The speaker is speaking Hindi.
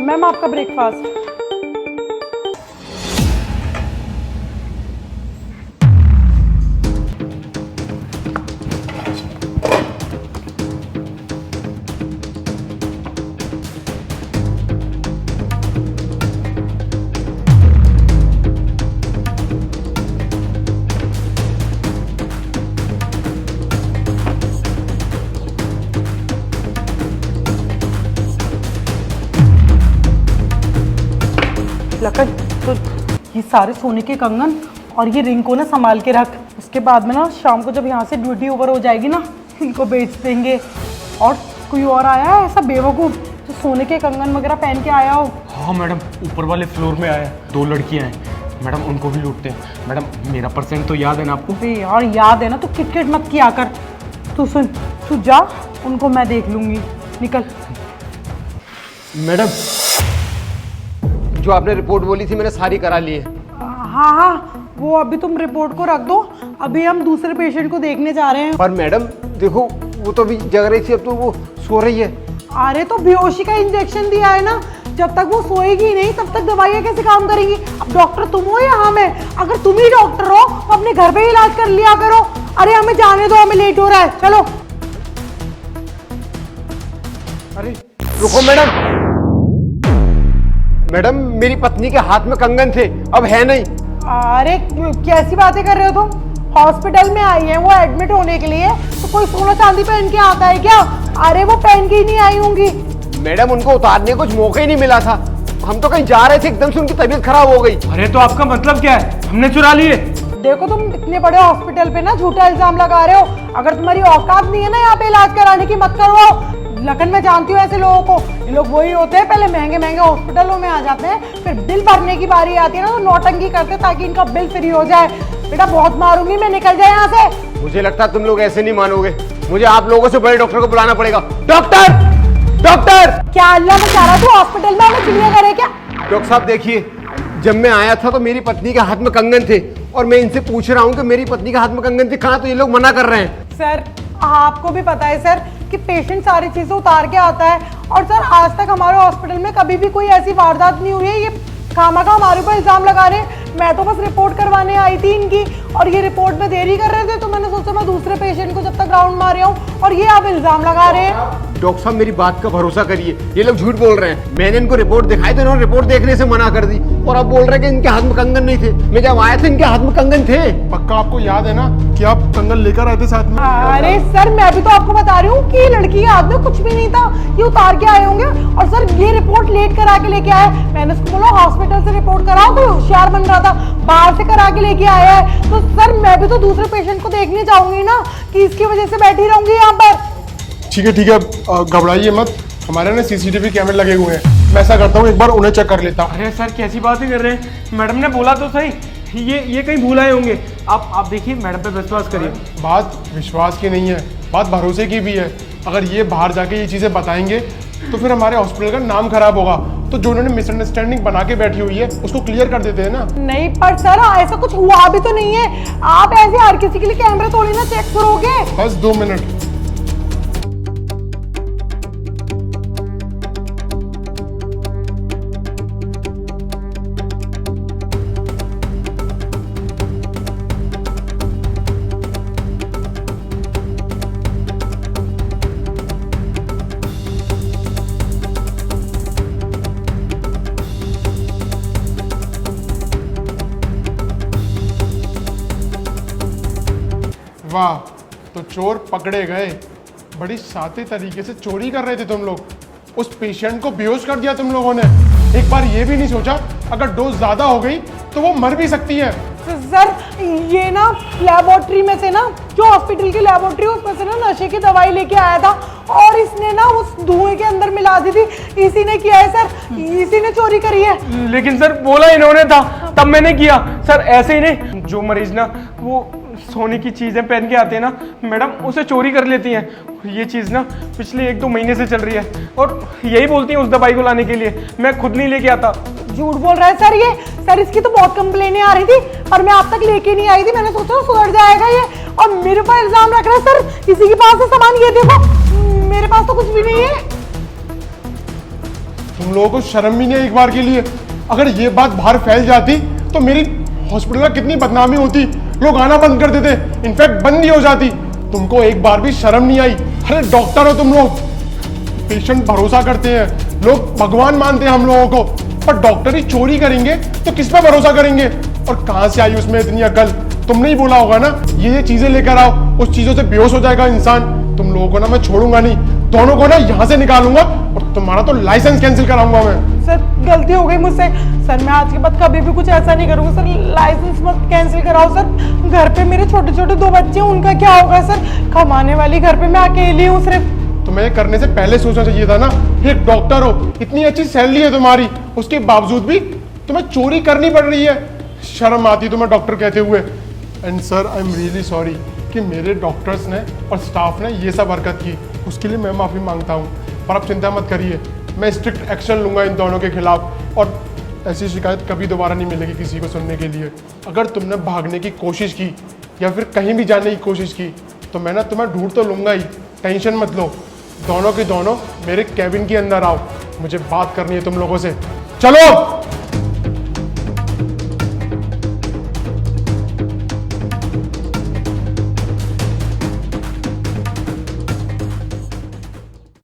मैम आपका ब्रेकफास्ट। लखन, तो ये सारे सोने के कंगन और ये रिंग को ना संभाल के रख। उसके बाद में ना शाम को जब यहाँ से ड्यूटी ओवर हो जाएगी ना, इनको बेच देंगे। और कोई और आया है ऐसा बेवकूफ़ जो सोने के कंगन वगैरह पहन के आया हो? हाँ मैडम, ऊपर वाले फ्लोर में आया, 2 लड़कियाँ हैं मैडम, उनको भी लूटते हैं मैडम। मेरा परसेंट तो याद है ना आपको? अरे यार याद है ना, तू किटकिट मत किया कर। तू सुन, तू जा, उनको मैं देख लूँगी। निकल। मैडम, जो आपने रिपोर्ट बोली थी मैंने सारी करा ली है। हाँ हाँ, वो अभी तुम रिपोर्ट को रख दो, अभी हम दूसरे पेशेंट को देखने जा रहे हैं। पर मैडम देखो, वो तो अभी जग रही थी, अब तो वो सो रही है। अरे तो बेहोशी का इंजेक्शन दिया है ना, जब तक वो सोएगी नहीं तब तक दवाइयाँ कैसे काम करेंगी? अब डॉक्टर तुम हो या हम है? अगर तुम ही डॉक्टर हो तो अपने घर पे ही इलाज कर लिया करो। अरे हमें जाने दो, हमें लेट हो रहा है, चलो। अरे रुको मैडम, मैडम मेरी पत्नी के हाथ में कंगन थे, अब है नहीं। अरे कैसी बातें कर रहे हो तुम? हॉस्पिटल में आई है वो एडमिट होने के लिए, तो कोई सोना चांदी पहन के आता है क्या? अरे वो पहन के ही नहीं आई होंगी। मैडम उनको उतारने को कुछ मौका ही नहीं मिला था, हम तो कहीं जा रहे थे, एकदम से उनकी तबीयत खराब हो गई। अरे तो आपका मतलब क्या है? हमने चुरा लिए? देखो तुम इतने बड़े हॉस्पिटल पे ना झूठा इल्जाम लगा रहे हो। अगर तुम्हारी औकात नहीं है ना यहाँ पे इलाज कराने की, मत करो। लखन, मैं जानती हूँ ऐसे लोगों को, ये लोग वही होते हैं, पहले महंगे महंगे हॉस्पिटलों में आ जाते हैं, फिर बिल भरने की बारी आती है ना तो नौटंकी करते हैं ताकि इनका बिल फ्री हो जाए। बेटा बहुत मारूंगी मैं, निकल जाए यहाँ से। मुझे लगता है तुम लोग ऐसे नहीं मानोगे, मुझे आप लोगों से बड़े डॉक्टर को बुलाना पड़ेगा। Doctor, doctor! क्या अल्लाह में चाह रहा तू हॉस्पिटल में हमें चिड़िया करे क्या? डॉक्टर साहब देखिए, जब मैं आया था तो मेरी पत्नी के हाथ में कंगन थे, और मैं इनसे पूछ रहा हूँ कि मेरी पत्नी के हाथ में कंगन थे कहाँ, तो ये लोग मना कर रहे हैं। सर आपको भी पता है सर कि पेशेंट सारी चीजें उतार के आता है, और सर आज तक हमारे हॉस्पिटल में कभी भी कोई ऐसी वारदात नहीं हुई है। ये खामखा हमारे ऊपर इल्जाम लगा रहे हैं। मैं तो बस रिपोर्ट करवाने आई थी इनकी, और ये रिपोर्ट में देरी कर रहे थे, तो मैंने सोचा मैं दूसरे पेशेंट को जब तक राउंड मार रहा हूँ, और ये आप इल्जाम लगा रहे हैं। डॉक्टर साहब मेरी बात का भरोसा करिए, ये लोग झूठ बोल रहे हैं। मैंने इनको रिपोर्ट दिखाई तो इन्होंने रिपोर्ट देखने से मना कर दी, और अब बोल रहे हैं कि इनके हाथ में कंगन नहीं थे। मैं जब आया था इनके हाथ में कंगन थे। पक्का आपको याद है ना कि आप कंगन लेकर आए थे साथ में? अरे सर मैं भी तो आपको बता रही हूँ कि ये लड़की के हाथ में कुछ भी नहीं था, ये उतार के आए होंगे। और सर ये रिपोर्ट लेट करा के लेके आए, मैंने उसको बोला हॉस्पिटल से रिपोर्ट कराओ, तो होशियार बन रहा था, बाहर से करा के लेके आया है। तो सर मैं भी तो दूसरे पेशेंट को देखने जाऊंगी ना, कि इसकी वजह से बैठी रहूंगी यहाँ पर। ठीक है, घबराइए मत, हमारे ना सीसीटीवी कैमरे लगे हुए हैं, मैं ऐसा करता हूँ एक बार उन्हें चेक कर लेता हूँ। अरे सर कैसी बातें कर रहे हैं? मैडम ने बोला तो सही, ये कहीं भूल आए होंगे। आप देखिए, मैडम पे विश्वास करिए। बात विश्वास की नहीं है, बात भरोसे की भी है। अगर ये बाहर जाके ये चीज़ें बताएंगे तो फिर हमारे हॉस्पिटल का नाम खराब होगा। तो जो उन्होंने मिसअंडरस्टैंडिंग बना के बैठी हुई है उसको क्लियर कर देते हैं ना। नहीं पर सर ऐसा कुछ हुआ भी तो नहीं है, आप ऐसे हर किसी के लिए कैमरे थोड़ी ना चेक करोगे। बस 2 मिनट। वाह, तो चोर पकड़े गए। बड़ी शातिर तरीके से चोरी कर रहे थे तुम लोग। उस पेशेंट को बेहोश कर दिया तुम लोगों ने। एक बार ये भी नहीं सोचा अगर डोज ज्यादा हो गई तो वो मर भी सकती है। सर ये ना लेबोरेटरी में से ना, जो हॉस्पिटल की लेबोरेटरी उसमें से ना नशे की दवाई लेके आया था, और इसने ना उस धुएं के अंदर मिला दी थी। इसी ने किया है सर, इसी ने चोरी करी है। लेकिन सर बोला इन्होंने था, तब मैंने किया। सर ऐसे ही नहीं, जो मरीज ना वो सोने की चीजें पहन के आते हैं ना मैडम, उसे चोरी कर लेती हैं। ये चीज ना पिछले 1-2 महीने से चल रही है, और यही बोलती हैं उस दवाई को लाने के लिए। मैं खुद नहीं लेके आता। झूठ बोल रहा है सर ये। सर इसकी तो बहुत कंप्लेनें आ रही थी, और मैं आप तक लेके नहीं आई थी। मैंने सोचा सुधर जाएगा ये, और मेरे पर इल्जाम रख रहा है। सर इसी के पास है सामान, ये देखो, मेरे पास तो कुछ भी नहीं है। तुम लोगों को शर्म भी नहीं है एक बार के लिए? अगर ये बात बाहर फैल जाती तो मेरी हॉस्पिटल में कितनी बदनामी होती, लोग आना बंद कर देते, इनफैक्ट बंद ही हो जाती। तुमको एक बार भी शर्म नहीं आई? अरे डॉक्टर हो तुम लोग, पेशेंट भरोसा करते हैं, लोग भगवान मानते हैं हम लोगों को, पर डॉक्टर ही चोरी करेंगे तो किस पे भरोसा करेंगे? और कहां से आई उसमें इतनी अकल? तुमने ही बोला होगा ना ये चीजें लेकर आओ, उस चीजों से बेहोश हो जाएगा इंसान। तुम लोगों को ना मैं छोड़ूंगा नहीं, दोनों को ना यहाँ से निकालूंगा और तुम्हारा तो लाइसेंस कैंसिल कराऊंगा मैं। सर गलती हो गई मुझसे सर, मैं आज के बाद कभी भी कुछ ऐसा नहीं करूंगा सर। लाइसेंस मत कैंसिल कराओ सर। घर पे मेरे छोटे छोटे 2 बच्चे हैं, उनका क्या होगा सर? कमाने वाली घर पे मैं अकेली हूँ सिर्फ। तुम्हें करने से पहले सोचना चाहिए था ना, एक डॉक्टर हो, इतनी अच्छी सैलरी है तुम्हारी, उसके बावजूद भी तुम्हें चोरी करनी पड़ रही है। शर्म आती तुम्हें डॉक्टर कहते हुए। And sir I am really sorry कि मेरे डॉक्टर्स ने और स्टाफ ने ये सब हरकत की, उसके लिए मैं माफ़ी मांगता हूँ। पर आप चिंता मत करिए, मैं स्ट्रिक्ट एक्शन लूँगा इन दोनों के खिलाफ और ऐसी शिकायत कभी दोबारा नहीं मिलेगी किसी को सुनने के लिए। अगर तुमने भागने की कोशिश की या फिर कहीं भी जाने की कोशिश की तो मैं ना तुम्हें ढूंढ तो लूँगा ही, टेंशन मत लो। दोनों के दोनों मेरे कैबिन के अंदर आओ, मुझे बात करनी है तुम लोगों से। चलो।